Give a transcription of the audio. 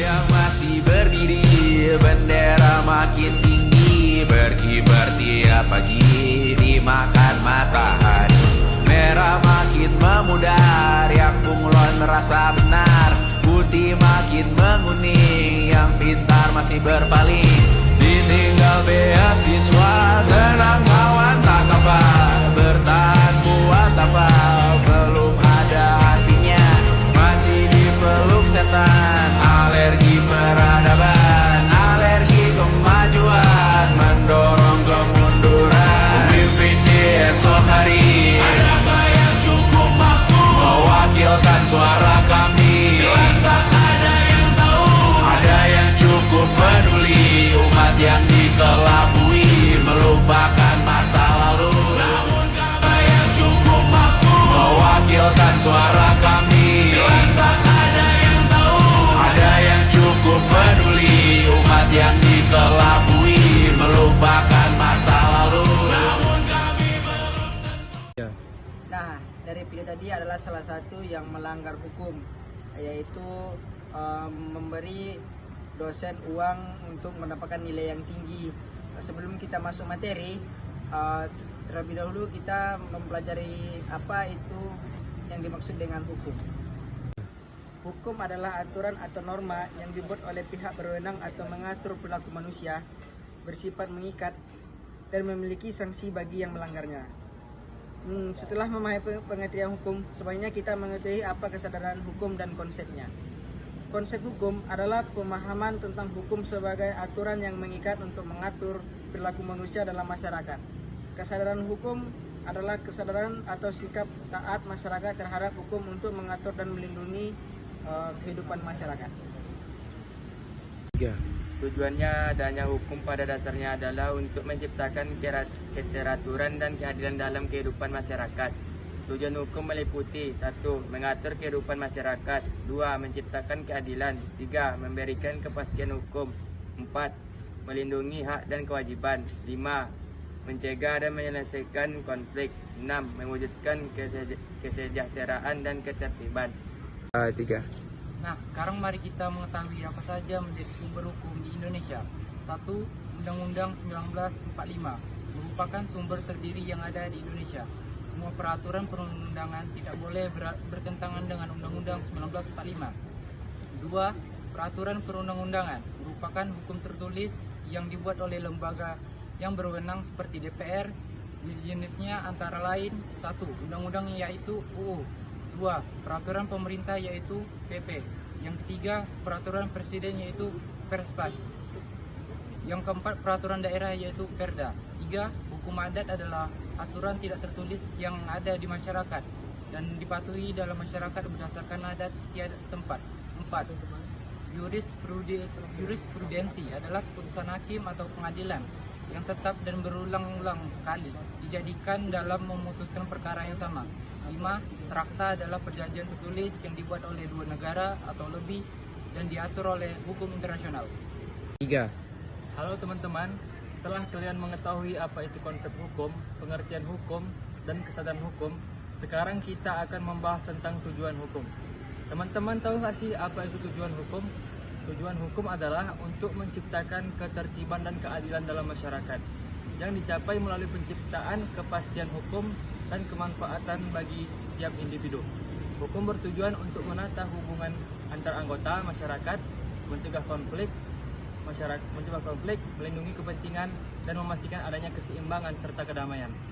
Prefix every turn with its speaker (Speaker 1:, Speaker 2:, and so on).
Speaker 1: yang masih berdiri, bendera makin tinggi, berkibar tiap pagi dimakan matahari. Merah makin memudar, yang bunglon merasa benar, putih makin menguning, yang pintar masih berpaling. Ditinggal beasiswa, tenang kawan tak apa, bertahan buat apa, belum ada artinya, masih dipeluk setan. Alergi peradaban, alergi kemajuan, mendorong kemunduran. Pemimpin di esok hari, adakah yang cukup mampu mewakilkan suara kami? Jelas tak ada yang tahu, ada yang cukup peduli, umat yang dikelabui, melupakan masa lalu. Namun kami yang cukup mampu mewakilkan suara kami. Jelas tak ada yang tahu, ada yang cukup peduli, umat yang dikelabui, melupakan masa lalu. Namun kami belum.
Speaker 2: Nah, dari video tadi adalah salah satu yang melanggar hukum, yaitu memberi dosen uang untuk mendapatkan nilai yang tinggi. Sebelum kita masuk materi, terlebih dahulu kita mempelajari apa itu yang dimaksud dengan hukum. Hukum adalah aturan atau norma yang dibuat oleh pihak berwenang atau mengatur perilaku manusia, bersifat mengikat dan memiliki sanksi bagi yang melanggarnya. Setelah memahami pengertian hukum, sebaiknya kita mengetahui apa kesadaran hukum dan konsepnya. Konsep hukum adalah pemahaman tentang hukum sebagai aturan yang mengikat untuk mengatur perilaku manusia dalam masyarakat. Kesadaran hukum adalah kesadaran atau sikap taat masyarakat terhadap hukum untuk mengatur dan melindungi kehidupan masyarakat.
Speaker 3: Tujuannya adanya hukum pada dasarnya adalah untuk menciptakan keteraturan dan keadilan dalam kehidupan masyarakat. Tujuan hukum meliputi 1. Mengatur kehidupan masyarakat. 2. Menciptakan keadilan. 3. Memberikan kepastian hukum. 4. Melindungi hak dan kewajiban. 5. Mencegah dan menyelesaikan konflik. 6. Mewujudkan kesejahteraan dan ketertiban. 3.
Speaker 4: Nah, sekarang mari kita mengetahui apa saja menjadi sumber hukum di Indonesia. 1. Undang-Undang 1945 merupakan sumber terdiri yang ada di Indonesia. Semua peraturan perundang-undangan tidak boleh bertentangan dengan Undang-Undang 1945. 2. Peraturan perundang-undangan merupakan hukum tertulis yang dibuat oleh lembaga yang berwenang seperti DPR. Jenisnya antara lain 1. Undang-undang yaitu UU. 2. Peraturan pemerintah yaitu PP. Yang ketiga, peraturan presiden yaitu Perspres. Yang keempat, peraturan daerah yaitu Perda. 3. Hukum adat adalah aturan tidak tertulis yang ada di masyarakat dan dipatuhi dalam masyarakat berdasarkan adat istiadat setempat. 4. Jurisprudensi adalah keputusan hakim atau pengadilan yang tetap dan berulang-ulang kali dijadikan dalam memutuskan perkara yang sama. 5. Trakta adalah perjanjian tertulis yang dibuat oleh dua negara atau lebih dan diatur oleh hukum internasional.
Speaker 3: 3.
Speaker 5: Halo teman-teman, setelah kalian mengetahui apa itu konsep hukum, pengertian hukum, dan kesadaran hukum, sekarang kita akan membahas tentang tujuan hukum. Teman-teman tahu nggak sih apa itu tujuan hukum? Tujuan hukum adalah untuk menciptakan ketertiban dan keadilan dalam masyarakat yang dicapai melalui penciptaan kepastian hukum dan kemanfaatan bagi setiap individu. Hukum bertujuan untuk menata hubungan antar anggota masyarakat, mencegah konflik, melindungi kepentingan dan memastikan adanya keseimbangan serta kedamaian.